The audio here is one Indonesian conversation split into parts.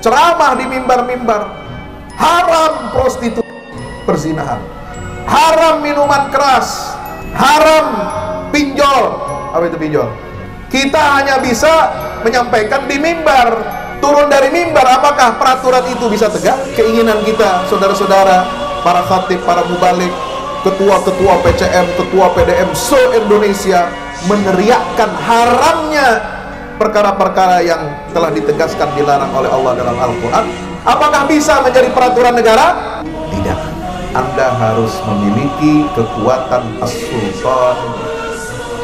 ceramah di mimbar-mimbar, haram prostitusi, perzinahan, haram minuman keras, haram pinjol. Apa itu pinjol? Kita hanya bisa menyampaikan di mimbar. Turun dari mimbar, apakah peraturan itu bisa tegak? Keinginan kita, saudara-saudara, para khatib, para mubalik, ketua-ketua PCM, ketua PDM se-Indonesia meneriakkan haramnya perkara-perkara yang telah ditegaskan dilarang oleh Allah dalam Al-Quran. Apakah bisa menjadi peraturan negara? Tidak. Anda harus memiliki kekuatan as-sultan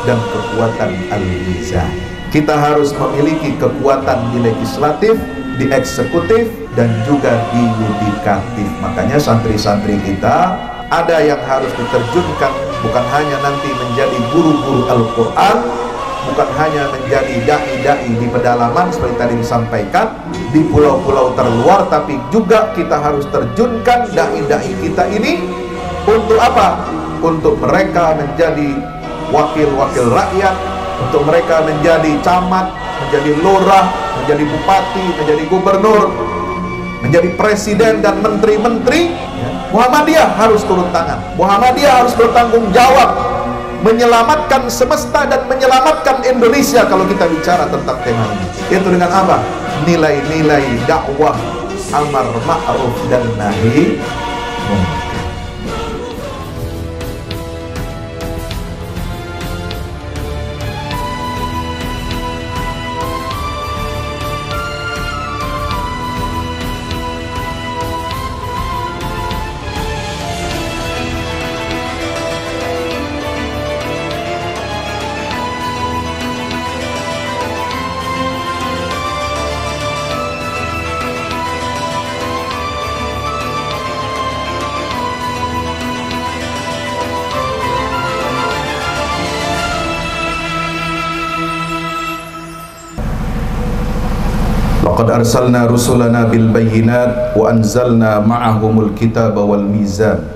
dan kekuatan al-mizan. Kita harus memiliki kekuatan di legislatif, di eksekutif, dan juga di yudikatif. Makanya santri-santri kita ada yang harus diterjunkan, bukan hanya nanti menjadi guru-guru Al-Quran, bukan hanya menjadi dai-dai di pedalaman seperti tadi disampaikan, di pulau-pulau terluar, tapi juga kita harus terjunkan dai-dai kita ini untuk apa? Untuk mereka menjadi wakil-wakil rakyat, untuk mereka menjadi camat, menjadi lurah, menjadi bupati, menjadi gubernur, menjadi presiden dan menteri-menteri. Muhammadiyah harus turun tangan, Muhammadiyah harus bertanggung jawab menyelamatkan semesta dan menyelamatkan Indonesia. Kalau kita bicara tentang tema ini, itu dengan apa? Nilai-nilai dakwah amar ma'ruf dan nahi munkar. Laqad arsalna rusulana bil bayyinat wa anzalna ma'ahumul kitaba wal mizan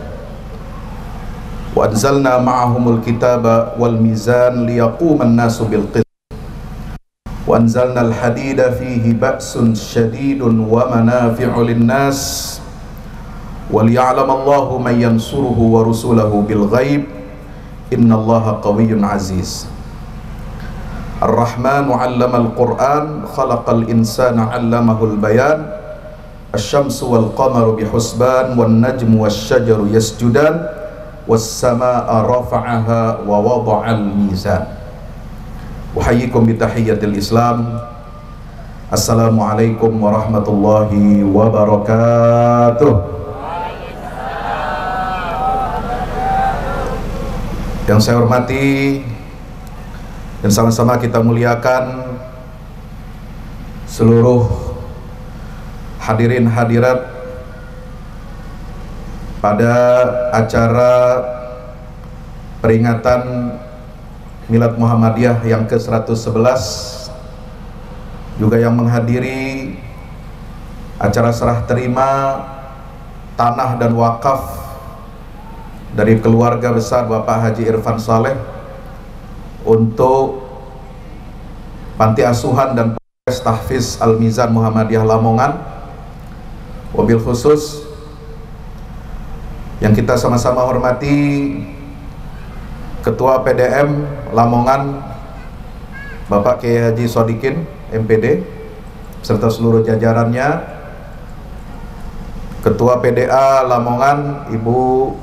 wa anzalna ma'ahumul kitaba wal mizan liyaquma an-nasu bil qist wa anzalna al hadida fihi ba'sun syadidun wa manafi'u lin-nas wa liya'lama Allahu man yansuruhu wa rusulahu bil ghaib innallaha qawiyyun aziz. Ar-Rahmanu 'allama al-Qur'an, khalaqal insana 'allamahul bayan. Asy-syamsu wal qamaru bihusban, wan najmu wasy-syajaru yasjudan, was-samaa'a rafa'aha wa wada'al mizan. Uhayyikum bi tahiyyatil Islam. Assalamualaikum warahmatullahi wabarakatuh. Yang saya hormati dan sama-sama kita muliakan seluruh hadirin hadirat pada acara peringatan Milad Muhammadiyah yang ke-111, juga yang menghadiri acara serah terima tanah dan wakaf dari keluarga besar Bapak Haji Irfan Saleh untuk Panti Asuhan dan Tahfiz Al-Mizan Muhammadiyah Lamongan. Wabil khusus yang kita sama-sama hormati Ketua PDM Lamongan Bapak Kiai Haji Sodikin MPD serta seluruh jajarannya, Ketua PDA Lamongan Ibu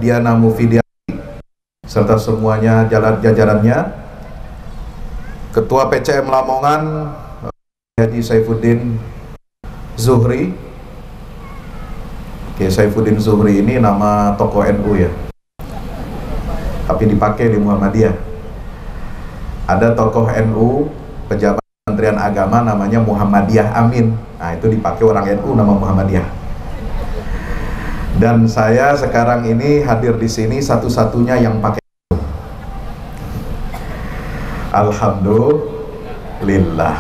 Diana Mufidia serta semuanya jajarannya, Ketua PCM Lamongan Haji Saifuddin Zuhri. Oke, Saifuddin Zuhri ini nama tokoh NU ya, tapi dipakai di Muhammadiyah. Ada tokoh NU pejabat Kementerian Agama namanya Muhammadiyah Amin. Nah, itu dipakai orang NU nama Muhammadiyah. Dan saya sekarang ini hadir di sini satu-satunya yang pakai. Alhamdulillah.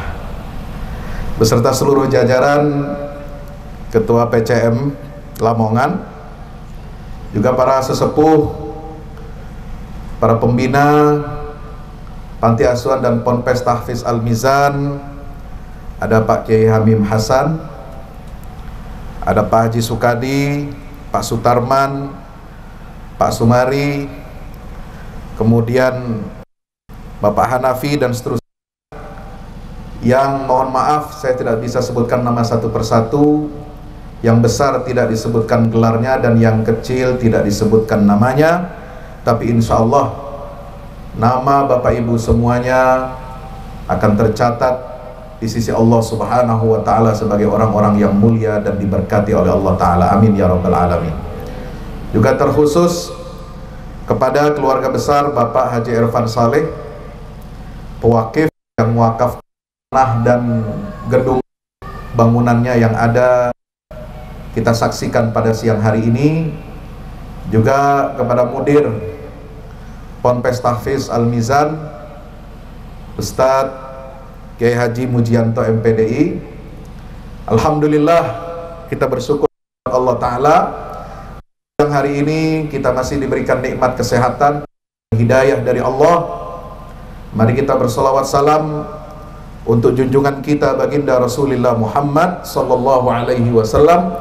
Beserta seluruh jajaran Ketua PCM Lamongan, juga para sesepuh, para pembina Panti Asuhan dan Ponpes Tahfiz Al-Mizan, ada Pak Kiai Hamim Hasan, ada Pak Haji Sukadi, Pak Sutarman, Pak Sumari, kemudian Bapak Hanafi dan seterusnya, yang mohon maaf saya tidak bisa sebutkan nama satu persatu, yang besar tidak disebutkan gelarnya dan yang kecil tidak disebutkan namanya, tapi insya Allah nama Bapak Ibu semuanya akan tercatat di sisi Allah Subhanahu wa Ta'ala sebagai orang-orang yang mulia dan diberkati oleh Allah Ta'ala. Amin ya Rabbal Alamin. Juga terkhusus kepada keluarga besar Bapak Haji Irfan Saleh, pewakif yang mewakaf tanah dan gedung bangunannya yang ada kita saksikan pada siang hari ini. Juga kepada mudir Ponpes Tahfiz Al-Mizan, Ustadz Kiai Haji Mujianto MPDI. Alhamdulillah kita bersyukur kepada Allah Ta'ala yang hari ini kita masih diberikan nikmat kesehatan, hidayah dari Allah. Mari kita bersolawat salam untuk junjungan kita baginda Rasulullah Muhammad Sallallahu Alaihi Wasallam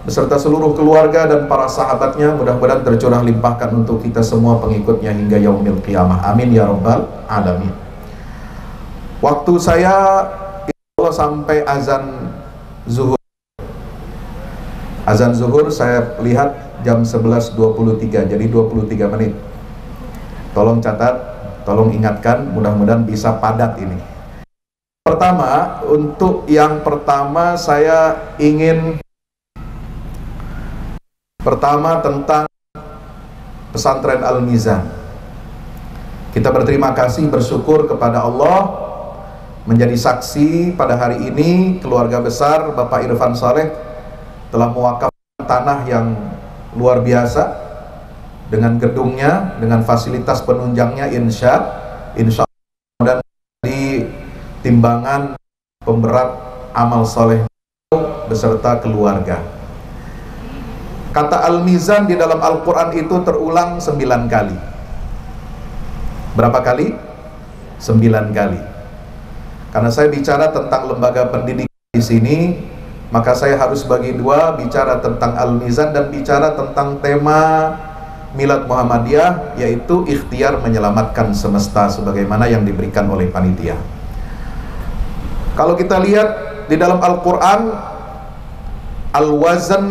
beserta seluruh keluarga dan para sahabatnya. Mudah-mudahan tercurah limpahkan untuk kita semua pengikutnya hingga yaumil qiyamah. Amin ya Rabbal Alamin. Waktu saya insya Allah sampai azan zuhur. Azan zuhur saya lihat jam 11.23, jadi 23 menit. Tolong catat, tolong ingatkan, mudah-mudahan bisa padat ini. Pertama, untuk yang pertama saya ingin pertama tentang pesantren Al-Mizan. Kita berterima kasih, bersyukur kepada Allah menjadi saksi pada hari ini keluarga besar Bapak Irfan Saleh telah mewakafkan tanah yang luar biasa dengan gedungnya, dengan fasilitas penunjangnya, insya Allah, dan di timbangan pemberat amal soleh beserta keluarga. Kata Al-Mizan di dalam Al-Quran itu terulang 9 kali. Berapa kali? 9 kali. Karena saya bicara tentang lembaga pendidikan di sini, maka saya harus bagi dua, bicara tentang Al-Mizan dan bicara tentang tema Milad Muhammadiyah, yaitu ikhtiar menyelamatkan semesta sebagaimana yang diberikan oleh panitia. Kalau kita lihat di dalam Al-Quran, Al-Wazan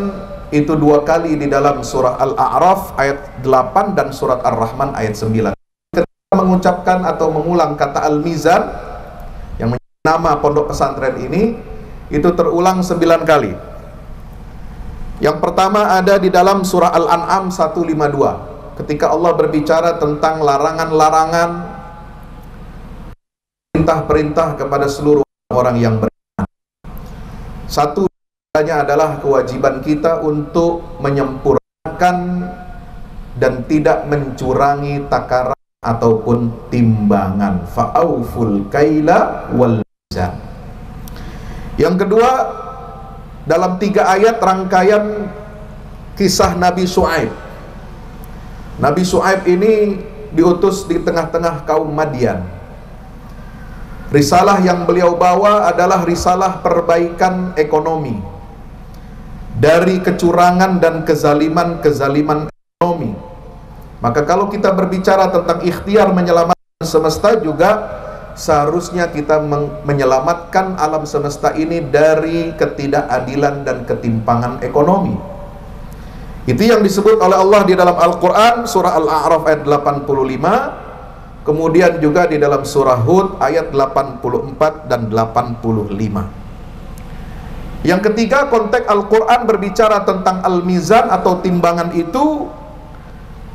itu 2 kali di dalam surah Al-A'raf ayat 8 dan surat Ar-Rahman ayat 9. Ketika mengucapkan atau mengulang kata Al-Mizan yang menjadi nama pondok pesantren ini, itu terulang 9 kali. Yang pertama ada di dalam surah Al-An'am 152, ketika Allah berbicara tentang larangan-larangan, perintah-perintah kepada seluruh orang yang beriman. Satu adalah kewajiban kita untuk menyempurnakan dan tidak mencurangi takaran ataupun timbangan. Fa'auful kaila wal mizan. Yang kedua, dalam 3 ayat rangkaian kisah Nabi Syuaib. Nabi Syuaib ini diutus di tengah-tengah kaum Madian. Risalah yang beliau bawa adalah risalah perbaikan ekonomi dari kecurangan dan kezaliman ekonomi. Maka kalau kita berbicara tentang ikhtiar menyelamatkan semesta, juga seharusnya kita menyelamatkan alam semesta ini dari ketidakadilan dan ketimpangan ekonomi. Itu yang disebut oleh Allah di dalam Al-Quran, surah Al-A'raf ayat 85, kemudian juga di dalam surah Hud ayat 84 dan 85. Yang ketiga, konteks Al-Quran berbicara tentang Al-Mizan atau timbangan itu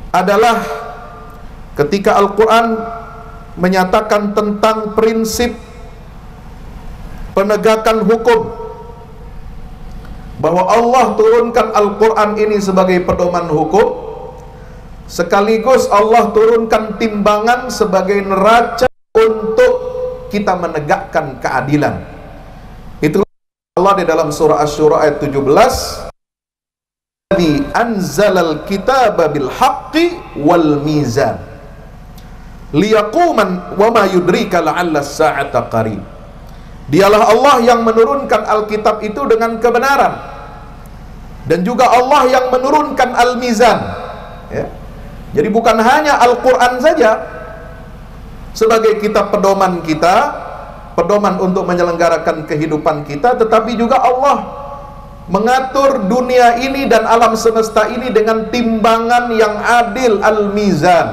adalah ketika Al-Quran menyatakan tentang prinsip penegakan hukum, bahwa Allah turunkan Al-Quran ini sebagai pedoman hukum, sekaligus Allah turunkan timbangan sebagai neraca untuk kita menegakkan keadilan. Itulah Allah di dalam surah Asy-Syura ayat 17, "Alladzi anzalal kitaba bil haqqi wal mizan liyaquman wa ma yudrika la'alla as-sa'ata qarib." Dialah Allah yang menurunkan Alkitab itu dengan kebenaran, dan juga Allah yang menurunkan Al-Mizan, ya. Jadi bukan hanya Al-Quran saja sebagai kitab pedoman kita, pedoman untuk menyelenggarakan kehidupan kita, tetapi juga Allah mengatur dunia ini dan alam semesta ini dengan timbangan yang adil, Al-Mizan.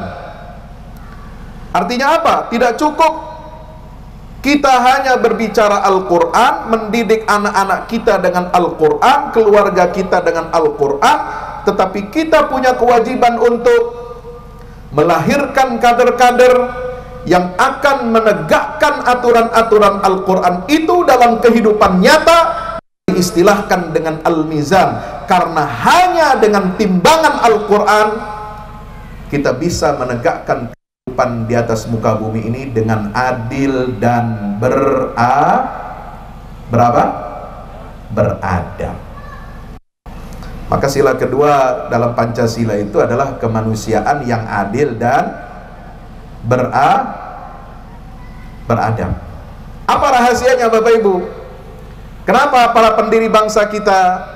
Artinya apa? Tidak cukup kita hanya berbicara Al-Quran, mendidik anak-anak kita dengan Al-Quran, keluarga kita dengan Al-Quran, tetapi kita punya kewajiban untuk melahirkan kader-kader yang akan menegakkan aturan-aturan Al-Quran itu dalam kehidupan nyata, diistilahkan dengan Al-Mizan. Karena hanya dengan timbangan Al-Quran kita bisa menegakkan kehidupan di atas muka bumi ini dengan adil dan beradab. Maka sila kedua dalam Pancasila itu adalah kemanusiaan yang adil dan beradab. Apa rahasianya Bapak Ibu? Kenapa para pendiri bangsa kita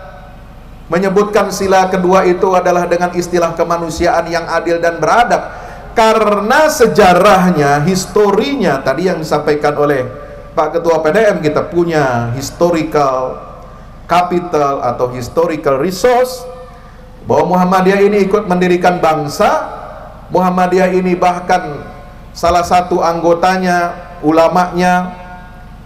menyebutkan sila kedua itu adalah dengan istilah kemanusiaan yang adil dan beradab? Karena sejarahnya, historinya, tadi yang disampaikan oleh Pak Ketua PDM, kita punya historical capital atau historical resource bahwa Muhammadiyah ini ikut mendirikan bangsa. Muhammadiyah ini bahkan salah satu anggotanya, ulamanya,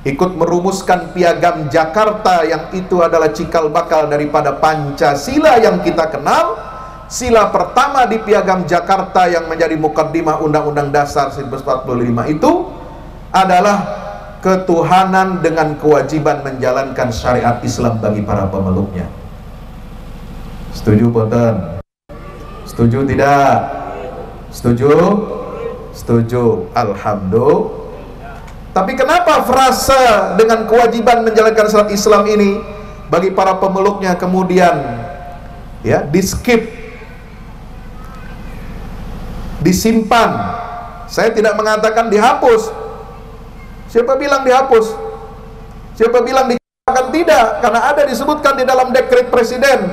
ikut merumuskan Piagam Jakarta yang itu adalah cikal bakal daripada Pancasila yang kita kenal. Sila pertama di Piagam Jakarta yang menjadi mukaddimah Undang-Undang Dasar 1945 itu adalah ketuhanan dengan kewajiban menjalankan syariat Islam bagi para pemeluknya. Setuju Boten? Setuju tidak? Setuju? Setuju. Alhamdulillah. Tapi kenapa frasa dengan kewajiban menjalankan syariat Islam ini bagi para pemeluknya kemudian ya di skip, disimpan? Saya tidak mengatakan dihapus. Siapa bilang dihapus? Siapa bilang dihapuskan? Tidak, karena ada disebutkan di dalam dekret Presiden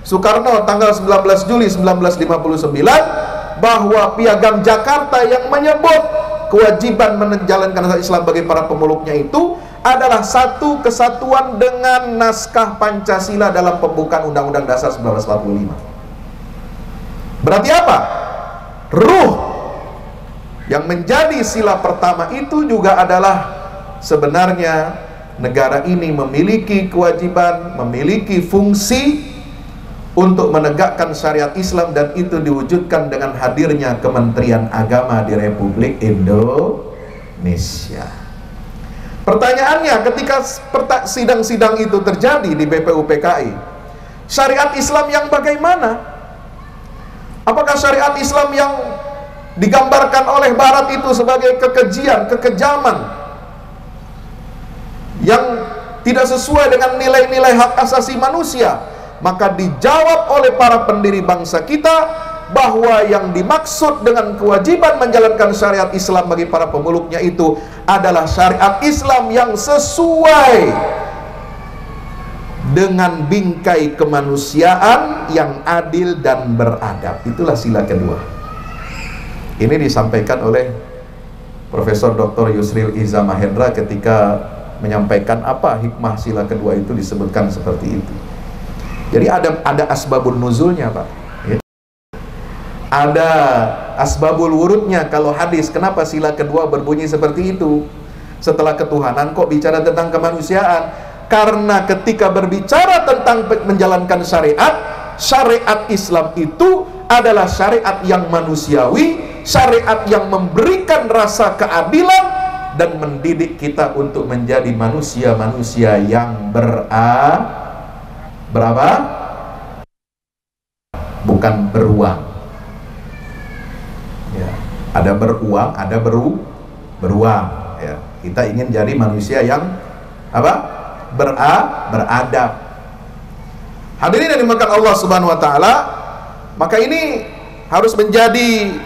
Soekarno tanggal 19 Juli 1959 bahwa Piagam Jakarta yang menyebut kewajiban menjalankan Islam bagi para pemeluknya itu adalah satu kesatuan dengan naskah Pancasila dalam pembukaan Undang-Undang Dasar 1945. Berarti apa? Ruh yang menjadi sila pertama itu juga adalah sebenarnya negara ini memiliki kewajiban, memiliki fungsi untuk menegakkan syariat Islam, dan itu diwujudkan dengan hadirnya Kementerian Agama di Republik Indonesia. Pertanyaannya, ketika sidang-sidang itu terjadi di BPUPKI, syariat Islam yang bagaimana? Apakah syariat Islam yang digambarkan oleh Barat itu sebagai kekejian, kekejaman yang tidak sesuai dengan nilai-nilai hak asasi manusia? Maka dijawab oleh para pendiri bangsa kita bahwa yang dimaksud dengan kewajiban menjalankan syariat Islam bagi para pemeluknya itu adalah syariat Islam yang sesuai dengan bingkai kemanusiaan yang adil dan beradab. Itulah sila kedua. Ini disampaikan oleh Profesor Dr. Yusril Iza Mahendra ketika menyampaikan apa hikmah sila kedua itu disebutkan seperti itu. Jadi ada asbabun nuzulnya, Pak. Ya. Ada asbabul wurudnya kalau hadis. Kenapa sila kedua berbunyi seperti itu? Setelah ketuhanan kok bicara tentang kemanusiaan? Karena ketika berbicara tentang menjalankan syariat, syariat Islam itu adalah syariat yang manusiawi, syariat yang memberikan rasa keadilan dan mendidik kita untuk menjadi manusia-manusia yang bukan beruang. Ya, ada beruang, ada beruang. Ya, kita ingin jadi manusia yang beradab. Hadirin yang dimuliakan Allah Subhanahu wa taala, maka ini harus menjadi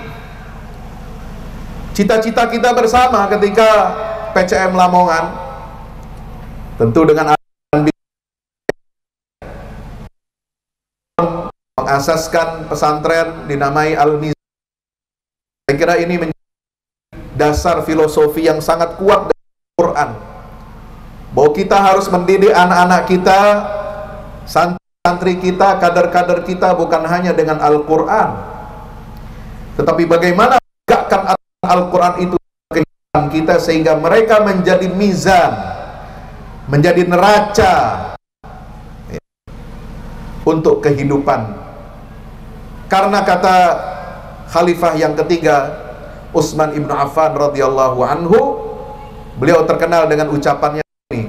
cita-cita kita bersama ketika PCM Lamongan Tentu dengan mengasaskan pesantren dinamai Al-Mizan. Saya kira ini menjadi dasar filosofi yang sangat kuat dari Al-Quran, bahwa kita harus mendidik anak-anak kita, santri kita, kader-kader kita bukan hanya dengan Al-Quran, tetapi bagaimana menegakkan Al-Quran itu dalam kehidupan kita sehingga mereka menjadi mizan, menjadi neraca untuk kehidupan. Karena kata khalifah yang ketiga, Utsman ibnu Affan radhiyallahu anhu, beliau terkenal dengan ucapannya ini.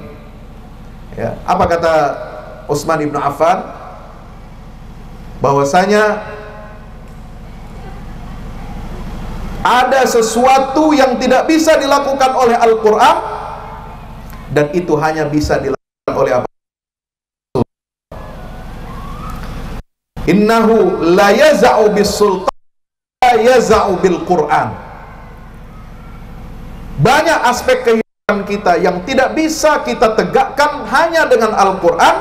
Ya, apa kata Utsman ibnu Affan? Bahwasanya ada sesuatu yang tidak bisa dilakukan oleh Al-Quran, dan itu hanya bisa dilakukan oleh apa? Innahu la yaza'u bis sultan, la yaza'u bil Quran. Banyak aspek kehidupan kita yang tidak bisa kita tegakkan hanya dengan Al-Quran,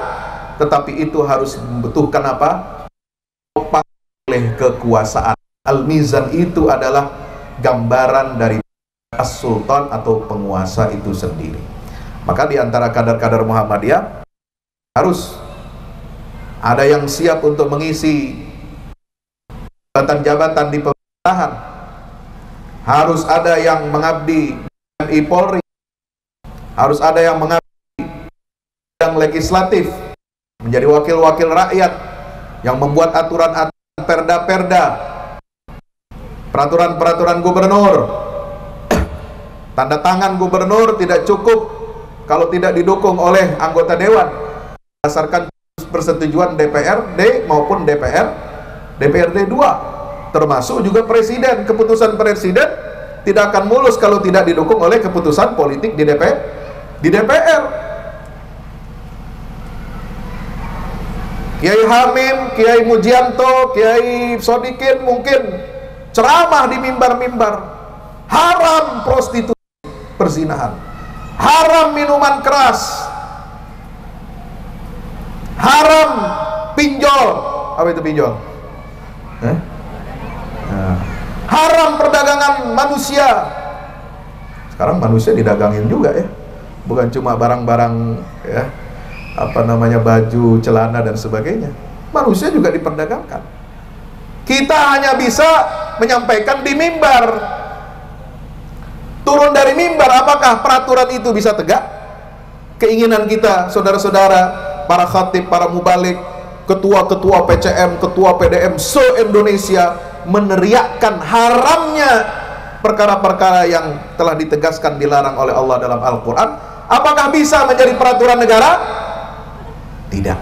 tetapi itu harus membutuhkan apa? Oleh kekuasaan. Al-Mizan itu adalah gambaran dari as-sultan atau penguasa itu sendiri. Maka di antara kader-kader Muhammadiyah harus ada yang siap untuk mengisi jabatan-jabatan di pemerintahan, harus ada yang mengabdi TNI Polri, harus ada yang mengabdi yang legislatif, menjadi wakil-wakil rakyat yang membuat aturan-aturan, perda-perda, peraturan-peraturan gubernur. Tanda tangan gubernur tidak cukup kalau tidak didukung oleh anggota dewan berdasarkan persetujuan DPRD maupun DPRD 2, termasuk juga presiden. Keputusan presiden tidak akan mulus kalau tidak didukung oleh keputusan politik di DPR. Kiai Hamim, Kiai Mujianto, Kiai Sodikin mungkin ceramah di mimbar-mimbar, haram prostitusi, perzinahan, haram minuman keras, haram pinjol. Apa itu pinjol? Haram perdagangan manusia. Sekarang manusia didagangin juga ya, bukan cuma barang-barang ya, apa namanya, baju, celana dan sebagainya. Manusia juga diperdagangkan. Kita hanya bisa menyampaikan di mimbar. Turun dari mimbar, apakah peraturan itu bisa tegak? Keinginan kita, saudara-saudara, para khatib, para mubalik, ketua-ketua PCM, ketua PDM se-Indonesia meneriakkan haramnya perkara-perkara yang telah ditegaskan dilarang oleh Allah dalam Al-Quran. Apakah bisa menjadi peraturan negara? Tidak.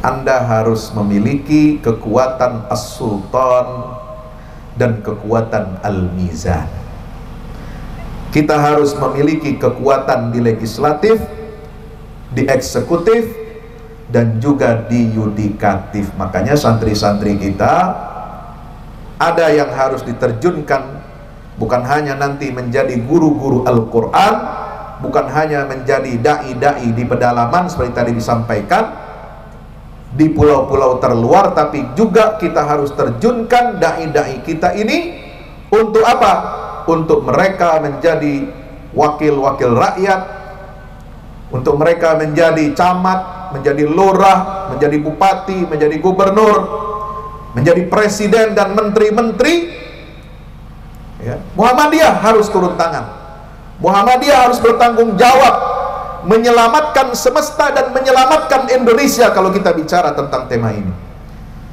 Anda harus memiliki kekuatan as-sultan dan kekuatan al-mizan. Kita harus memiliki kekuatan di legislatif, di eksekutif, dan juga di yudikatif. Makanya santri-santri kita ada yang harus diterjunkan, bukan hanya nanti menjadi guru-guru Al-Quran, bukan hanya menjadi da'i-da'i di pedalaman seperti tadi disampaikan, di pulau-pulau terluar, tapi juga kita harus terjunkan da'i-da'i kita ini untuk apa? Untuk mereka menjadi wakil-wakil rakyat, untuk mereka menjadi camat, menjadi lurah, menjadi bupati, menjadi gubernur, menjadi presiden dan menteri-menteri. Ya. Muhammadiyah harus turun tangan. Muhammadiyah harus bertanggung jawab menyelamatkan semesta dan menyelamatkan Indonesia kalau kita bicara tentang tema ini.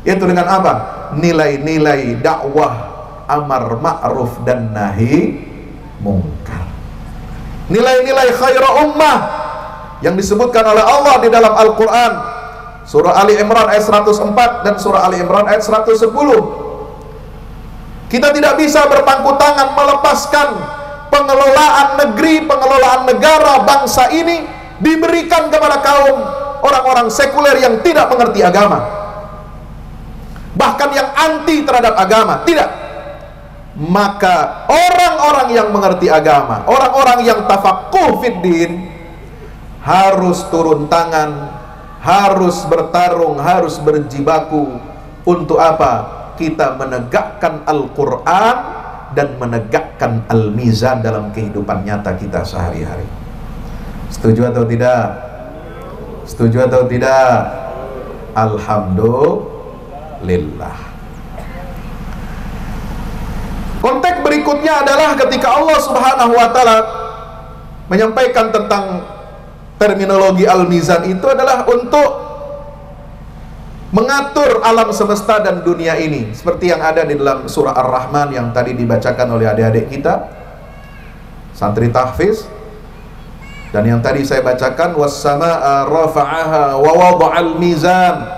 Yaitu dengan apa? Nilai-nilai dakwah amar ma'ruf dan nahi mungkar. Nilai-nilai khaira ummah yang disebutkan oleh Allah di dalam Al-Quran, surah Ali Imran ayat 104 dan surah Ali Imran ayat 110. Kita tidak bisa berpangku tangan melepaskan pengelolaan negeri, pengelolaan negara, bangsa ini diberikan kepada kaum orang-orang sekuler yang tidak mengerti agama, bahkan yang anti terhadap agama. Tidak. Maka orang-orang yang mengerti agama, orang-orang yang tafaqquh fid din, harus turun tangan, harus bertarung, harus berjibaku. Untuk apa? Kita menegakkan Al-Quran dan menegakkan Al-Mizan dalam kehidupan nyata kita sehari-hari. Setuju atau tidak? Setuju atau tidak? Alhamdulillah. Konteks berikutnya adalah ketika Allah Subhanahu wa Ta'ala menyampaikan tentang terminologi Al-Mizan, itu adalah untuk mengatur alam semesta dan dunia ini, seperti yang ada di dalam surah Ar-Rahman yang tadi dibacakan oleh adik-adik kita, santri tahfiz, dan yang tadi saya bacakan, was-samaa'a rafa'aha wa wada'al mizan.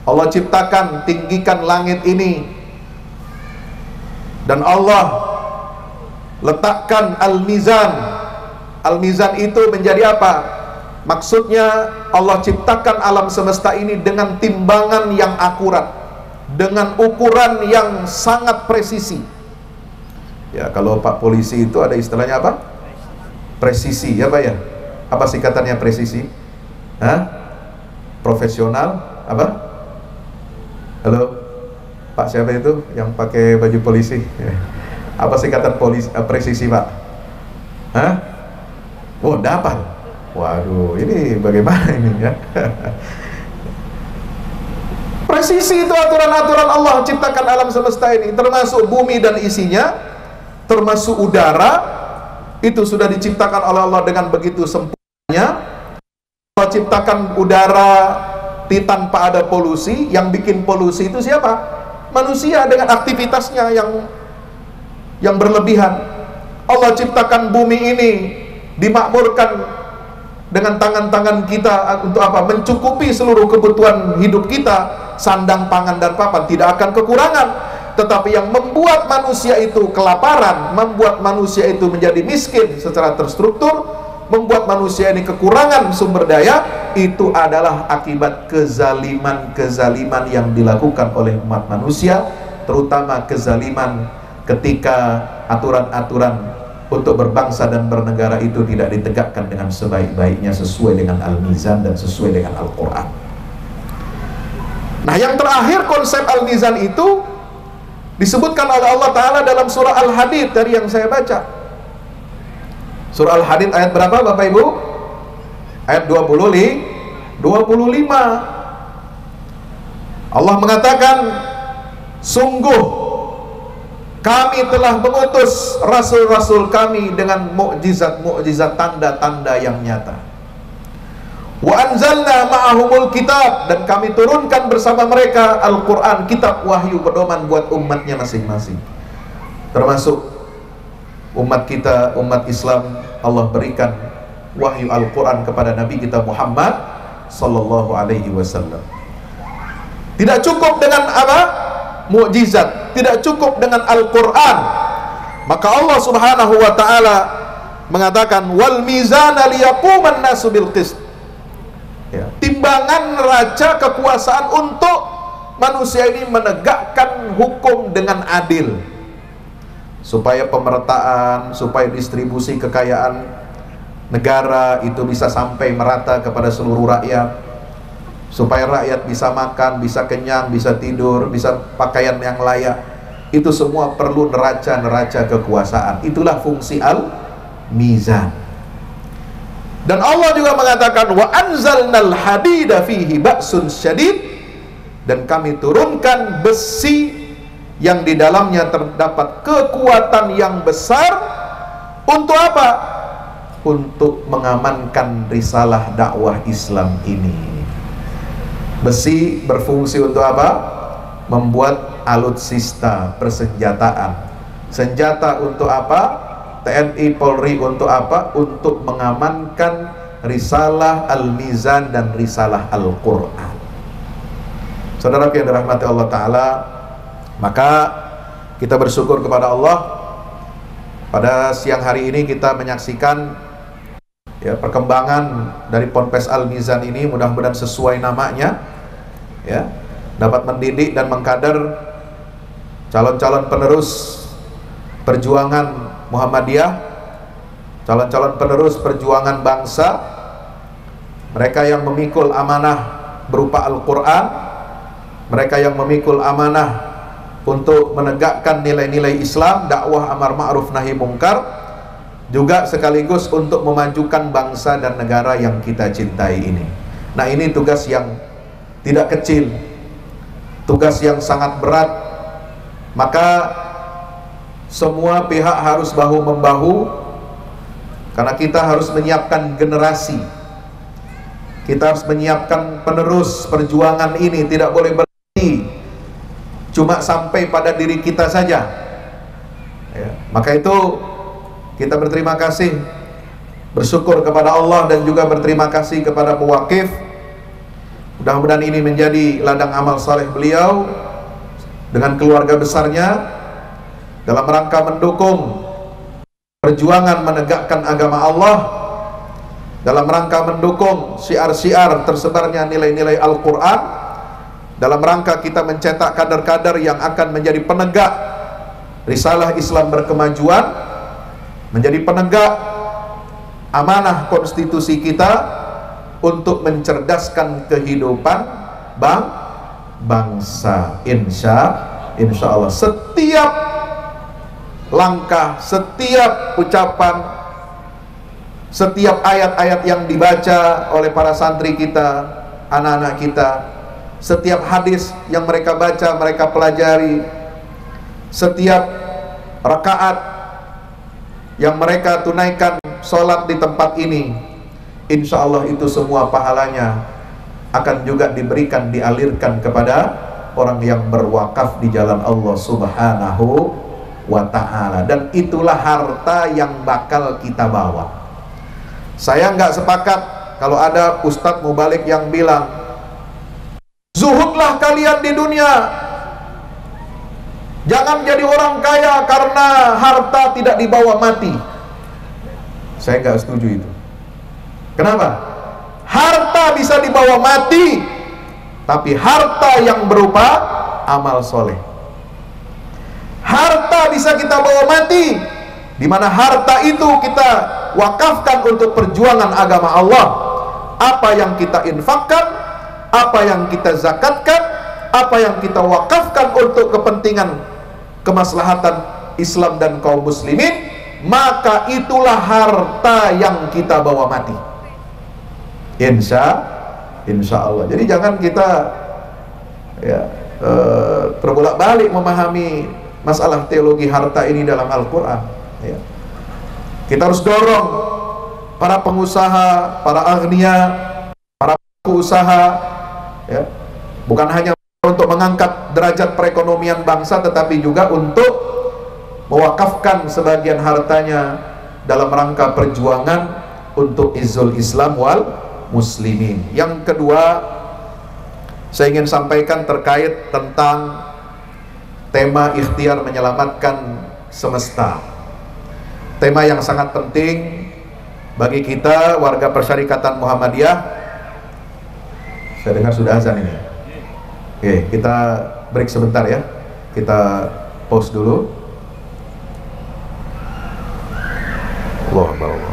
Allah ciptakan, tinggikan langit ini, dan Allah letakkan Al-Mizan. Al-Mizan itu menjadi apa? Maksudnya Allah ciptakan alam semesta ini dengan timbangan yang akurat, dengan ukuran yang sangat presisi. Ya, kalau Pak Polisi itu ada istilahnya apa? Presisi, ya Pak ya? Apa singkatannya presisi? Hah? Profesional? Apa? Halo? Pak siapa itu yang pakai baju polisi? Apa singkatan polisi, presisi Pak? Hah? Oh, dapat. Waduh, ini bagaimana ini ya? Presisi itu aturan-aturan Allah ciptakan alam semesta ini, termasuk bumi dan isinya, termasuk udara, itu sudah diciptakan oleh Allah dengan begitu sempurnanya. Allah ciptakan udara tanpa ada polusi. Yang bikin polusi itu siapa? Manusia dengan aktivitasnya yang berlebihan. Allah ciptakan bumi ini dimakmurkan dengan tangan-tangan kita untuk apa? Mencukupi seluruh kebutuhan hidup kita, sandang, pangan, dan papan, tidak akan kekurangan. Tetapi yang membuat manusia itu kelaparan, membuat manusia itu menjadi miskin secara terstruktur, membuat manusia ini kekurangan sumber daya, itu adalah akibat kezaliman-kezaliman yang dilakukan oleh umat manusia, terutama kezaliman ketika aturan-aturan untuk berbangsa dan bernegara itu tidak ditegakkan dengan sebaik-baiknya, sesuai dengan Al-Mizan dan sesuai dengan Al-Quran. Nah, yang terakhir konsep Al-Mizan itu disebutkan oleh Allah Ta'ala dalam surah Al-Hadid tadi yang saya baca. Surah Al-Hadid ayat berapa Bapak Ibu? Ayat 25. Allah mengatakan, sungguh kami telah mengutus rasul-rasul kami dengan mukjizat-mukjizat, tanda-tanda yang nyata. Wa anzalna ma'ahumul kitab, dan kami turunkan bersama mereka Al-Quran, kitab wahyu pedoman buat umatnya masing-masing. Termasuk umat kita, umat Islam, Allah berikan wahyu Al-Quran kepada Nabi kita Muhammad sallallahu alaihi wasallam. Tidak cukup dengan apa? Mukjizat, tidak cukup dengan Al-Quran. Maka Allah Subhanahu wa Ta'ala mengatakan, wal mizana liyaquman nasu bil qist. Ya, timbangan neraca kekuasaan untuk manusia ini menegakkan hukum dengan adil, supaya pemerataan, supaya distribusi kekayaan negara itu bisa sampai merata kepada seluruh rakyat, supaya rakyat bisa makan, bisa kenyang, bisa tidur, bisa pakaian yang layak. Itu semua perlu neraca-neraca kekuasaan. Itulah fungsi Al-Mizan. Dan Allah juga mengatakan, wa anzalnal hadida fihi ba'sun syadid, dan kami turunkan besi yang di dalamnya terdapat kekuatan yang besar. Untuk apa? Untuk mengamankan risalah dakwah Islam ini. Besi berfungsi untuk apa? Membuat alutsista, persenjataan. Senjata untuk apa? TNI, Polri untuk apa? Untuk mengamankan risalah Al-Mizan dan risalah Al-Quran. Saudara yang dirahmati Allah Ta'ala, maka kita bersyukur kepada Allah. Pada siang hari ini kita menyaksikan ya, perkembangan dari Ponpes Al-Mizan ini, mudah-mudahan sesuai namanya, ya, dapat mendidik dan mengkader calon-calon penerus perjuangan Muhammadiyah, calon-calon penerus perjuangan bangsa, mereka yang memikul amanah berupa Al-Quran, mereka yang memikul amanah untuk menegakkan nilai-nilai Islam, dakwah amar ma'ruf nahi mungkar, juga sekaligus untuk memajukan bangsa dan negara yang kita cintai ini. Nah, ini tugas yang tidak kecil, tugas yang sangat berat. Maka semua pihak harus bahu-membahu, karena kita harus menyiapkan generasi, kita harus menyiapkan penerus perjuangan ini. Tidak boleh berhenti cuma sampai pada diri kita saja ya. Maka itu kita berterima kasih, bersyukur kepada Allah, dan juga berterima kasih kepada pewakif. Mudah-mudahan ini menjadi ladang amal saleh beliau dengan keluarga besarnya dalam rangka mendukung perjuangan menegakkan agama Allah, dalam rangka mendukung syiar-syiar tersebarnya nilai-nilai Al-Quran, dalam rangka kita mencetak kader-kader yang akan menjadi penegak risalah Islam berkemajuan, menjadi penegak amanah konstitusi kita untuk mencerdaskan kehidupan bangsa. Insya Allah setiap langkah, setiap ucapan, setiap ayat-ayat yang dibaca oleh para santri kita, anak-anak kita, setiap hadis yang mereka baca, mereka pelajari, setiap rakaat yang mereka tunaikan sholat di tempat ini, insya Allah itu semua pahalanya akan juga diberikan, dialirkan kepada orang yang berwakaf di jalan Allah Subhanahu wa ta'ala. Dan itulah harta yang bakal kita bawa. Saya nggak sepakat kalau ada ustadz mubalik yang bilang, zuhudlah kalian di dunia, jangan jadi orang kaya karena harta tidak dibawa mati. Saya nggak setuju itu. Kenapa? Harta bisa dibawa mati, tapi harta yang berupa amal soleh. Harta bisa kita bawa mati, di mana harta itu kita wakafkan untuk perjuangan agama Allah. Apa yang kita infakkan, apa yang kita zakatkan, apa yang kita wakafkan untuk kepentingan kemaslahatan Islam dan kaum muslimin, maka itulah harta yang kita bawa mati. Insya Allah. Jadi jangan kita terbolak-balik memahami masalah teologi harta ini dalam Al-Quran ya. Kita harus dorong para pengusaha, para agnia, para pengusaha ya, bukan hanya untuk mengangkat derajat perekonomian bangsa, tetapi juga untuk mewakafkan sebagian hartanya dalam rangka perjuangan untuk izzul Islam wal muslimin. Yang kedua, saya ingin sampaikan terkait tentang tema ikhtiar menyelamatkan semesta. Tema yang sangat penting bagi kita warga Persyarikatan Muhammadiyah. Saya dengar sudah azan ini. Oke, kita break sebentar ya. Kita pause dulu. Allah.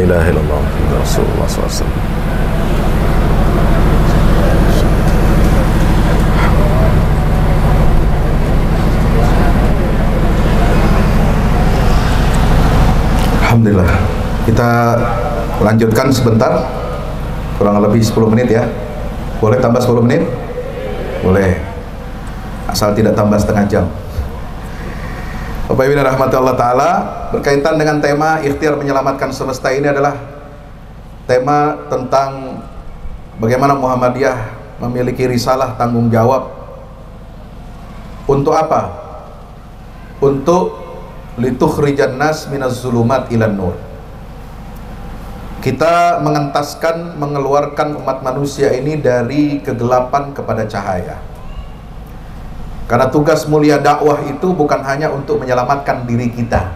ilaha illallah Muhammadur Rasulullah SAW. Alhamdulillah. Kita lanjutkan sebentar, kurang lebih 10 menit ya. Boleh tambah 10 menit? Boleh, asal tidak tambah setengah jam. Bapak Ibu dan rahmati Allah Ta'ala, berkaitan dengan tema ikhtiar menyelamatkan semesta ini adalah tema tentang bagaimana Muhammadiyah memiliki risalah tanggung jawab. Untuk apa? Untuk litukhrijan nas minaz zulumat ilan nur. Kita mengentaskan, mengeluarkan umat manusia ini dari kegelapan kepada cahaya. Karena tugas mulia dakwah itu bukan hanya untuk menyelamatkan diri kita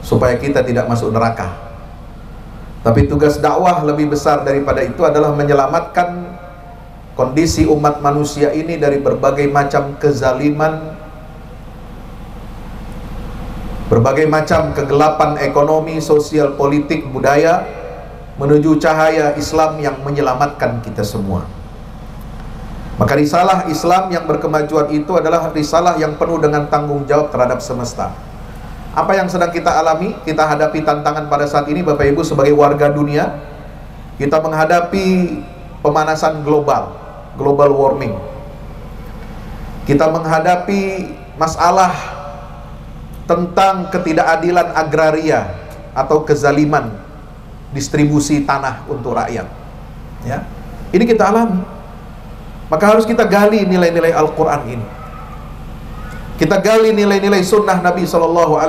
supaya kita tidak masuk neraka, tapi tugas dakwah lebih besar daripada itu adalah menyelamatkan kondisi umat manusia ini dari berbagai macam kezaliman, berbagai macam kegelapan ekonomi, sosial, politik, budaya, menuju cahaya Islam yang menyelamatkan kita semua. Maka risalah Islam yang berkemajuan itu adalah risalah yang penuh dengan tanggung jawab terhadap semesta. Apa yang sedang kita alami, kita hadapi tantangan pada saat ini Bapak Ibu sebagai warga dunia. Kita menghadapi pemanasan global, global warming. Kita menghadapi masalah tentang ketidakadilan agraria atau kezaliman distribusi tanah untuk rakyat. Ya, ini kita alami. Maka harus kita gali nilai-nilai Al-Quran ini. Kita gali nilai-nilai sunnah Nabi SAW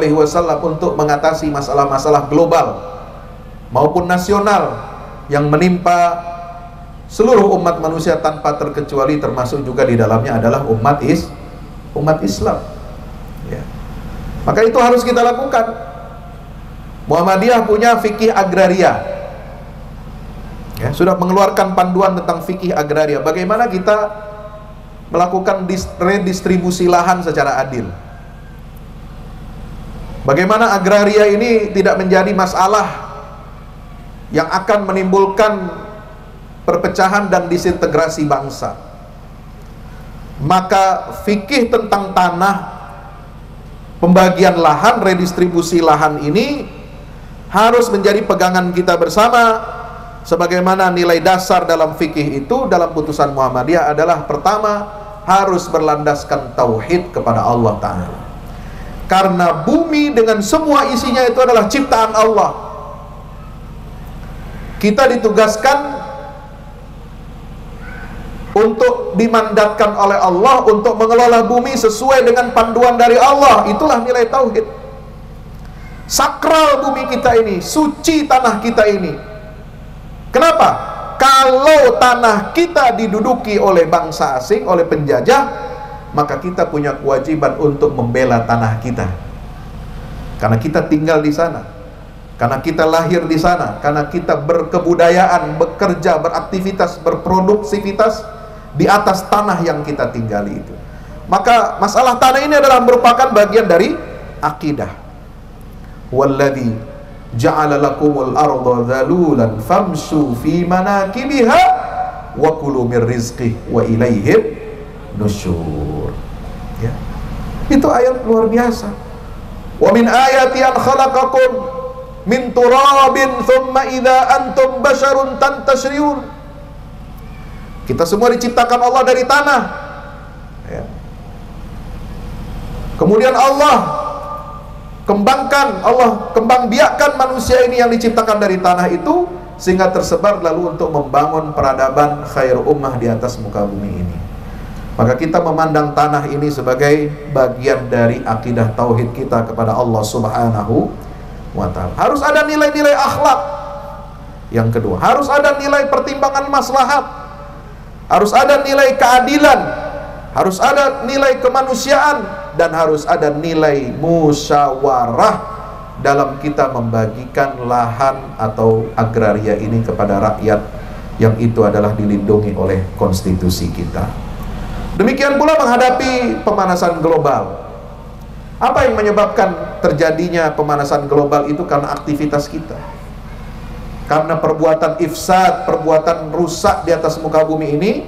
untuk mengatasi masalah-masalah global maupun nasional yang menimpa seluruh umat manusia tanpa terkecuali, termasuk juga di dalamnya adalah umat Islam. Ya. Maka itu harus kita lakukan. Muhammadiyah punya fikih agraria. Ya, sudah mengeluarkan panduan tentang fikih agraria. Bagaimana kita melakukan redistribusi lahan secara adil. Bagaimana agraria ini tidak menjadi masalah yang akan menimbulkan perpecahan dan disintegrasi bangsa. Maka fikih tentang tanah, pembagian lahan, redistribusi lahan ini harus menjadi pegangan kita bersama. Sebagaimana nilai dasar dalam fikih itu, dalam putusan Muhammadiyah adalah pertama, harus berlandaskan tauhid kepada Allah Ta'ala. Karena bumi dengan semua isinya itu adalah ciptaan Allah. Kita ditugaskan untuk dimandatkan oleh Allah untuk mengelola bumi sesuai dengan panduan dari Allah. Itulah nilai tauhid. Sakral bumi kita ini, suci tanah kita ini. Kenapa? Kalau tanah kita diduduki oleh bangsa asing, oleh penjajah, maka kita punya kewajiban untuk membela tanah kita. Karena kita tinggal di sana, karena kita lahir di sana, karena kita berkebudayaan, bekerja, beraktivitas, berproduktivitas di atas tanah yang kita tinggali itu. Maka masalah tanah ini adalah merupakan bagian dari akidah. Walladzi ja'ala lakumul arda dhalulan famshu fi manakibiha wa kulu mir rizqih wa ilaihim nusyur. Ya. Itu ayat luar biasa. Wa min ayati an khalaqakum min turabin thumma idza antum basharun tantashriun. Kita semua diciptakan Allah dari tanah. Ya. Kemudian Allah kembang biakkan manusia ini yang diciptakan dari tanah itu sehingga tersebar lalu untuk membangun peradaban khair ummah di atas muka bumi ini. Maka kita memandang tanah ini sebagai bagian dari akidah tauhid kita kepada Allah Subhanahu wa Ta'ala. Harus ada nilai-nilai akhlak. Yang kedua, harus ada nilai pertimbangan maslahat. Harus ada nilai keadilan. Harus ada nilai kemanusiaan. Dan harus ada nilai musyawarah dalam kita membagikan lahan atau agraria ini kepada rakyat, yang itu adalah dilindungi oleh konstitusi kita. Demikian pula menghadapi pemanasan global. Apa yang menyebabkan terjadinya pemanasan global itu? Karena aktivitas kita. karena perbuatan ifsad, perbuatan rusak di atas muka bumi ini,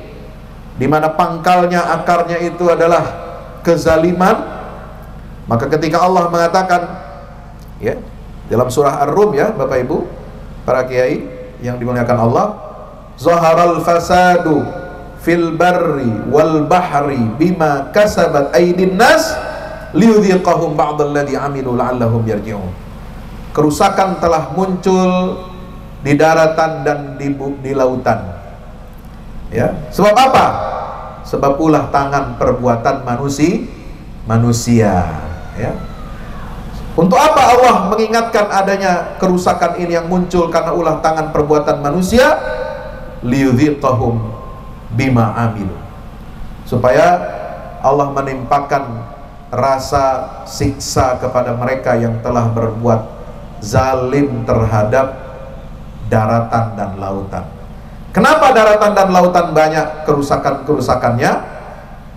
di mana pangkalnya, akarnya itu adalah kezaliman. Maka ketika Allah mengatakan, ya, dalam surah Ar-Rum, ya Bapak Ibu, para kiai yang dimuliakan Allah, zaharal fasadu fil barri wal bahri bima kasabat aydin nas liyudhiqahum ba'dalladzi amilu la'allahum yarji'un. Kerusakan telah muncul di daratan dan di lautan. Ya, sebab apa? Sebab ulah tangan perbuatan manusia. Ya. Untuk apa Allah mengingatkan adanya kerusakan ini yang muncul karena ulah tangan perbuatan manusia? Liyudhiqahum bima amilu, supaya Allah menimpakan rasa siksa kepada mereka yang telah berbuat zalim terhadap daratan dan lautan. Kenapa daratan dan lautan banyak kerusakan-kerusakannya?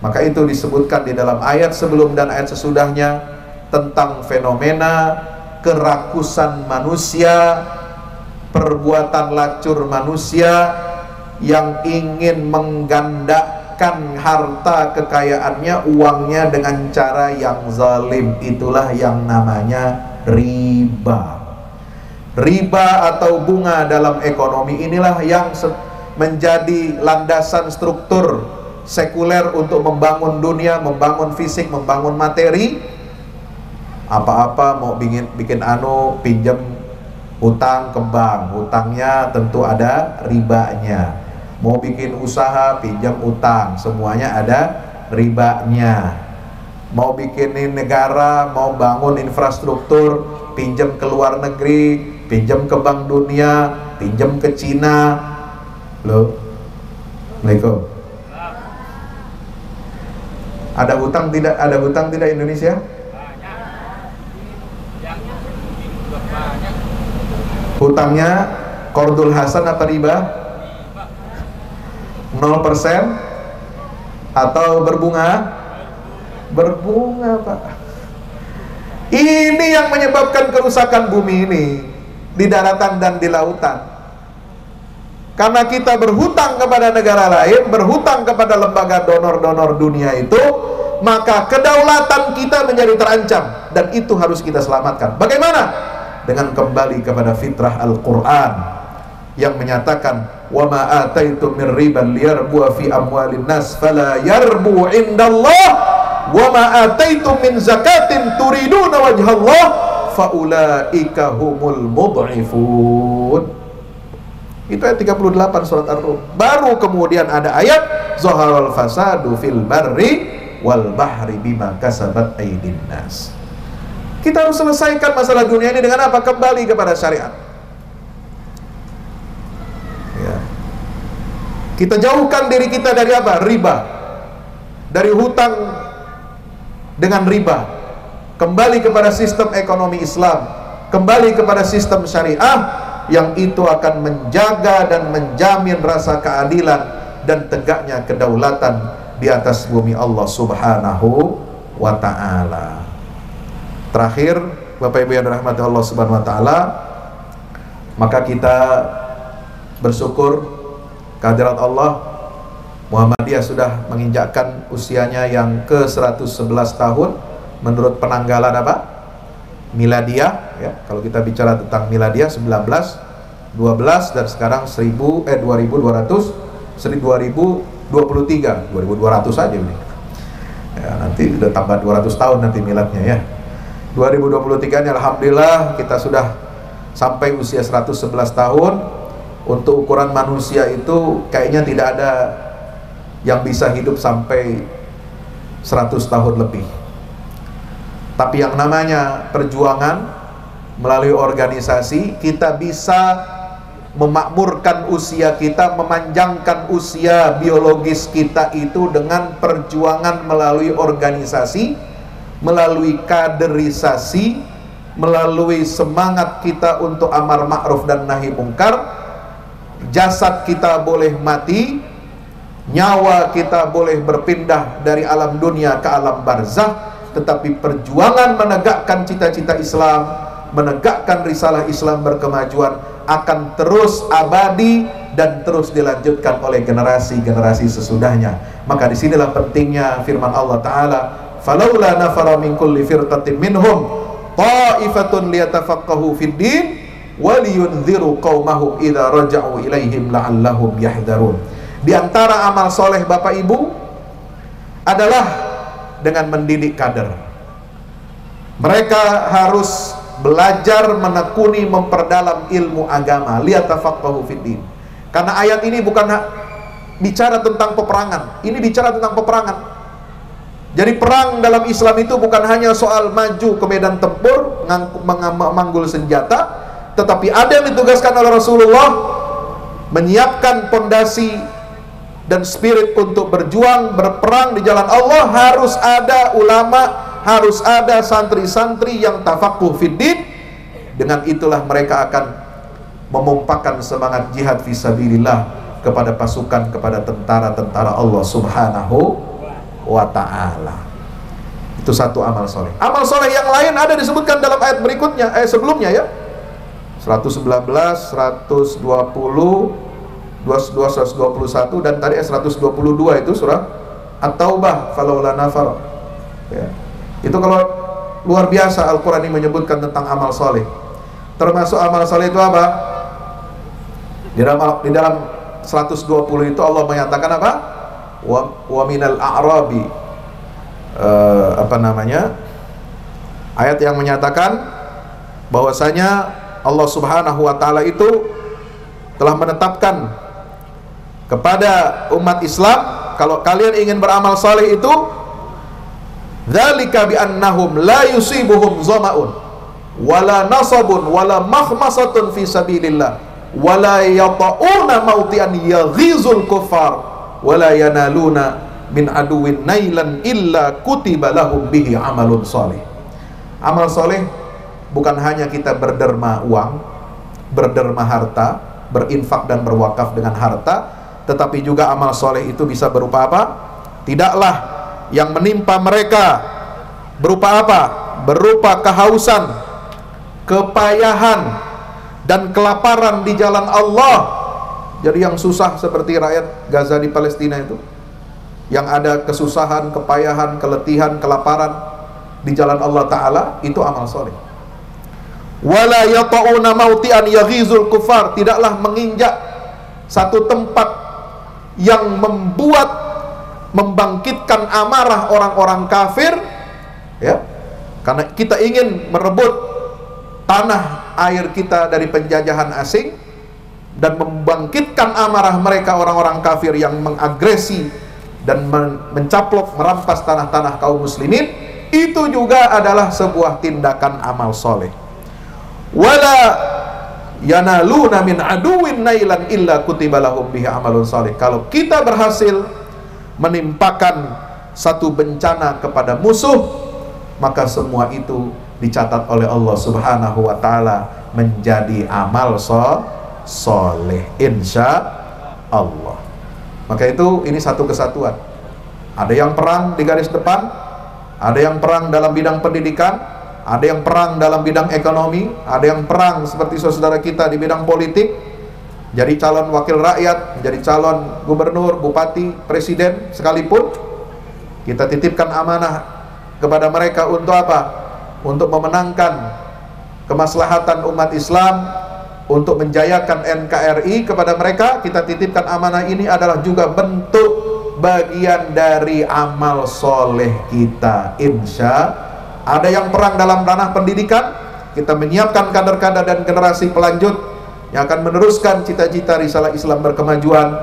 Maka itu disebutkan di dalam ayat sebelum dan ayat sesudahnya tentang fenomena kerakusan manusia, perbuatan lacur manusia yang ingin menggandakan harta kekayaannya, uangnya dengan cara yang zalim. Itulah yang namanya riba. Riba atau bunga dalam ekonomi inilah yang menjadi landasan struktur sekuler untuk membangun dunia, membangun fisik, membangun materi. Apa-apa mau bikin pinjam hutang ke bank, hutangnya tentu ada ribanya. Mau bikin usaha, pinjam utang, semuanya ada ribanya. Mau bikinin negara, mau bangun infrastruktur, pinjam ke luar negeri, pinjam ke Bank Dunia, pinjam ke Cina. Loh, Assalamualaikum. Ada hutang tidak? Ada hutang tidak Indonesia? Hutangnya qardul hasan apa riba? 0% atau berbunga? Berbunga, Pak. Ini yang menyebabkan kerusakan bumi ini di daratan dan di lautan. Karena kita berhutang kepada negara lain, berhutang kepada lembaga donor-donor dunia itu, maka kedaulatan kita menjadi terancam, dan itu harus kita selamatkan. Bagaimana? Dengan kembali kepada fitrah Al-Quran yang menyatakan, wa ma ataitum min riban liyarbu fi amwalin nas fala yarbu indallah wa ma ataitum min zakatin turiduna wajhallah faulaika humul mud'ifun. Itu ayat 38 surat Ar-Rum. Baru kemudian ada ayat zaharal fasadu fil barri wal bahri bima kasabat aydin nas. Kita harus selesaikan masalah dunia ini dengan apa? Kembali kepada syariat. Ya. Kita jauhkan diri kita dari apa? Riba. Dari hutang dengan riba. Kembali kepada sistem ekonomi Islam. Kembali kepada sistem syariah yang itu akan menjaga dan menjamin rasa keadilan dan tegaknya kedaulatan di atas bumi Allah Subhanahu wa ta'ala. Terakhir, Bapak Ibu yang dirahmati Allah Subhanahu wa ta'ala, maka kita bersyukur kehadirat Allah. Muhammadiyah sudah menginjakkan usianya yang ke-111 tahun menurut penanggalan apa? Miladiah, ya. Kalau kita bicara tentang miladiah 1912 dan sekarang 2200 saja ini. Ya, nanti udah tambah 200 tahun nanti miladnya, ya. 2023 ini alhamdulillah kita sudah sampai usia 111 tahun. Untuk ukuran manusia itu kayaknya tidak ada yang bisa hidup sampai 100 tahun lebih. Tapi yang namanya perjuangan melalui organisasi, kita bisa memakmurkan usia kita, memanjangkan usia biologis kita itu dengan perjuangan melalui organisasi, melalui kaderisasi, melalui semangat kita untuk amar ma'ruf dan nahi mungkar. Jasad kita boleh mati, nyawa kita boleh berpindah dari alam dunia ke alam barzah, tetapi perjuangan menegakkan cita-cita Islam, menegakkan risalah Islam berkemajuan akan terus abadi dan terus dilanjutkan oleh generasi-generasi sesudahnya. Maka disinilah pentingnya firman Allah Ta'ala, falaula nafara min kulli firqatin minhum ta'ifatun liyatafaqahu fid din waliyunziru qaumahum idza raja'u ilaihim la'allahum yahdharun. Di antara amal soleh Bapak Ibu adalah dengan mendidik kader. Mereka harus belajar, menekuni, memperdalam ilmu agama, liyatafaqahu fid din. Karena ayat ini bukan bicara tentang peperangan, ini bicara tentang peperangan. Jadi perang dalam Islam itu bukan hanya soal maju ke medan tempur, menganggul senjata, tetapi ada yang ditugaskan oleh Rasulullah menyiapkan pondasi dan spirit untuk berjuang, berperang di jalan Allah. Harus ada ulama, harus ada santri-santri yang tafaqquh fiddin. Dengan itulah mereka akan memumpahkan semangat jihad fisabilillah kepada pasukan, kepada tentara-tentara Allah Subhanahu wa ta'ala. Itu satu amal soleh. Amal soleh yang lain ada disebutkan dalam ayat berikutnya, sebelumnya ya, 119, 120, 121 dan tadi 122 itu surah At-Taubah, falaula nafar ya. Itu kalau luar biasa Al-Quran ini menyebutkan tentang amal soleh. Termasuk amal soleh itu apa? Di dalam 120 itu Allah menyatakan apa? Wa minal a'rabi, ayat yang menyatakan bahwasanya Allah Subhanahu wa ta'ala itu telah menetapkan kepada umat Islam, kalau kalian ingin beramal saleh itu, dzalika bi annahum la yusibuhum zama'un wala nasabun wala makhmasatun fi sabilillah wala yata'una mautian yaghizul kuffar wala yanaluna min aduwin nailan illa kutiba lahum bihi amalun saleh. Amal saleh bukan hanya kita berderma uang, berderma harta, berinfak dan berwakaf dengan harta, tetapi juga amal soleh itu bisa berupa apa? Tidaklah yang menimpa mereka berupa apa? Berupa kehausan, kepayahan, dan kelaparan di jalan Allah. Jadi yang susah seperti rakyat Gaza di Palestina itu, yang ada kesusahan, kepayahan, keletihan, kelaparan di jalan Allah Ta'ala, itu amal soleh. Wala yata'una mautian yaghizul kufar, tidaklah menginjak satu tempat yang membangkitkan amarah orang-orang kafir ya, karena kita ingin merebut tanah air kita dari penjajahan asing dan membangkitkan amarah mereka orang-orang kafir yang mengagresi dan mencaplok, merampas tanah-tanah kaum muslimin. Itu juga adalah sebuah tindakan amal soleh. Wala yanaluna min aduwin nailan illa kutiba lahum bihi amalun salih. Kalau kita berhasil menimpakan satu bencana kepada musuh, maka semua itu dicatat oleh Allah Subhanahu wa ta'ala menjadi amal soleh, insya Allah. Maka itu ini satu kesatuan. Ada yang perang di garis depan, ada yang perang dalam bidang pendidikan, ada yang perang dalam bidang ekonomi, ada yang perang seperti saudara kita di bidang politik, jadi calon wakil rakyat, menjadi calon gubernur, bupati, presiden sekalipun. Kita titipkan amanah kepada mereka untuk apa? Untuk memenangkan kemaslahatan umat Islam, untuk menjayakan NKRI. Kepada mereka kita titipkan amanah ini adalah juga bentuk bagian dari amal soleh kita, insya. Ada yang perang dalam ranah pendidikan, kita menyiapkan kader-kader dan generasi pelanjut yang akan meneruskan cita-cita risalah Islam berkemajuan,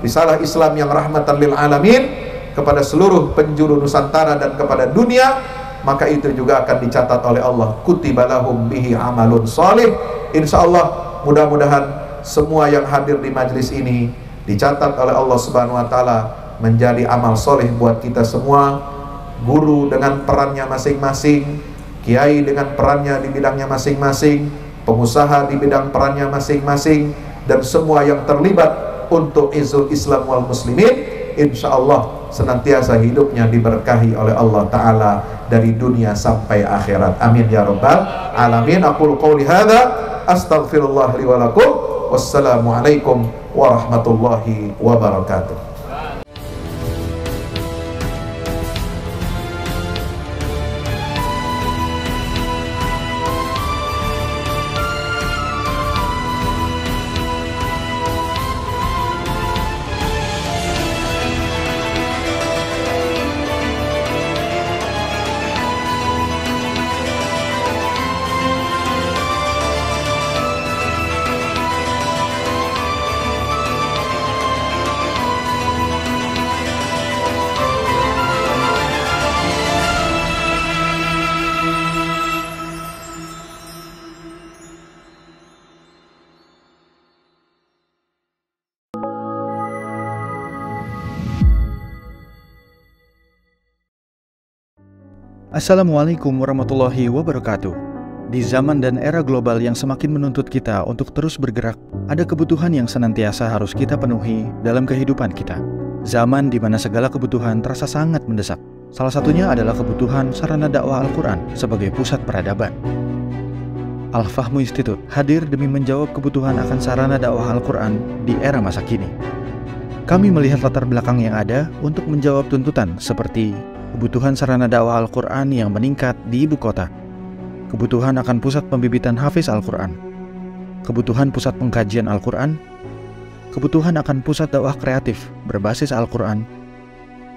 risalah Islam yang rahmatan lil alamin kepada seluruh penjuru Nusantara dan kepada dunia. Maka itu juga akan dicatat oleh Allah, kutiba lahum bihi amalun salih. Insyaallah, mudah-mudahan semua yang hadir di majlis ini dicatat oleh Allah Subhanahu wa ta'ala menjadi amal soleh buat kita semua. Guru dengan perannya masing-masing, kiai dengan perannya di bidangnya masing-masing, pengusaha di bidang perannya masing-masing, dan semua yang terlibat untuk izul Islam wal muslimin. Insyaallah senantiasa hidupnya diberkahi oleh Allah Ta'ala dari dunia sampai akhirat. Amin ya rabbal alamin. Aqulu qawli hadza astaghfirullah li wa lakum. Wassalamualaikum warahmatullahi wabarakatuh. Assalamualaikum warahmatullahi wabarakatuh. Di zaman dan era global yang semakin menuntut kita untuk terus bergerak, ada kebutuhan yang senantiasa harus kita penuhi dalam kehidupan kita. Zaman di mana segala kebutuhan terasa sangat mendesak. Salah satunya adalah kebutuhan sarana dakwah Al-Quran sebagai pusat peradaban. Al-Fahmu Institute hadir demi menjawab kebutuhan akan sarana dakwah Al-Quran di era masa kini. Kami melihat latar belakang yang ada untuk menjawab tuntutan seperti kebutuhan sarana dakwah Al-Quran yang meningkat di ibu kota, kebutuhan akan pusat pembibitan hafiz Al-Quran, kebutuhan pusat pengkajian Al-Quran, kebutuhan akan pusat dakwah kreatif berbasis Al-Quran,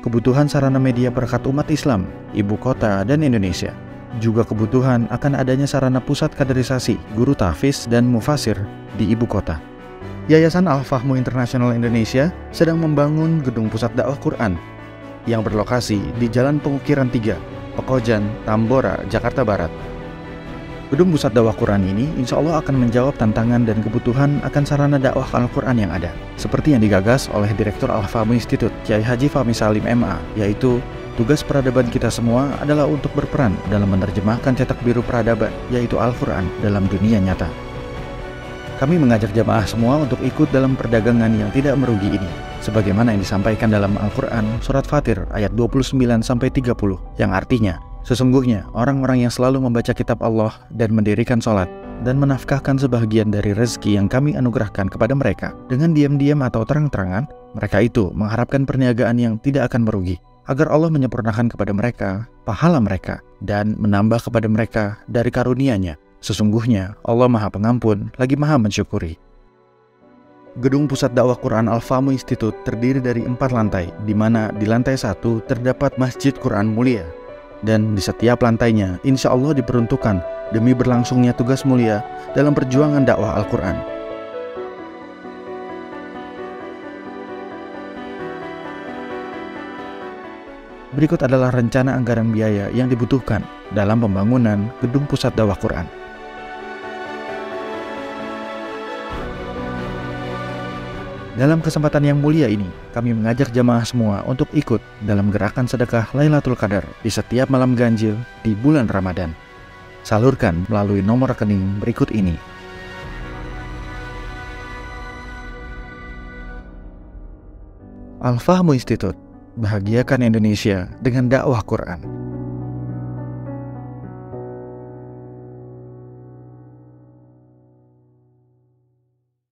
kebutuhan sarana media perekat umat Islam, ibu kota dan Indonesia, juga kebutuhan akan adanya sarana pusat kaderisasi guru tahfiz dan mufasir di ibu kota. Yayasan Al-Fahmu International Indonesia sedang membangun gedung pusat dakwah Quran yang berlokasi di Jalan Pengukiran 3, Pekojan, Tambora, Jakarta Barat. Gedung pusat dakwah Quran ini insya Allah akan menjawab tantangan dan kebutuhan akan sarana dakwah Al-Quran yang ada, seperti yang digagas oleh Direktur Al-Fahmu Institute, Kiai Haji Fahmi Salim MA, yaitu tugas peradaban kita semua adalah untuk berperan dalam menerjemahkan cetak biru peradaban, yaitu Al-Quran, dalam dunia nyata. Kami mengajak jamaah semua untuk ikut dalam perdagangan yang tidak merugi ini, sebagaimana yang disampaikan dalam Al-Quran Surat Fatir ayat 29-30, yang artinya, sesungguhnya orang-orang yang selalu membaca kitab Allah dan mendirikan sholat, dan menafkahkan sebahagian dari rezeki yang kami anugerahkan kepada mereka, dengan diam-diam atau terang-terangan, mereka itu mengharapkan perniagaan yang tidak akan merugi, agar Allah menyempurnakan kepada mereka pahala mereka, dan menambah kepada mereka dari karunia-Nya. Sesungguhnya Allah Maha Pengampun lagi Maha Mensyukuri. Gedung Pusat Dakwah Quran Al-Fahmu Institute terdiri dari 4 lantai, di mana di lantai 1 terdapat Masjid Quran Mulia, dan di setiap lantainya insya Allah diperuntukkan demi berlangsungnya tugas mulia dalam perjuangan dakwah Al-Quran. Berikut adalah rencana anggaran biaya yang dibutuhkan dalam pembangunan Gedung Pusat Dakwah Quran. Dalam kesempatan yang mulia ini, kami mengajak jamaah semua untuk ikut dalam gerakan sedekah Lailatul Qadar di setiap malam ganjil di bulan Ramadan. Salurkan melalui nomor rekening berikut ini. Al-Fahmu Institute, bahagiakan Indonesia dengan dakwah Quran.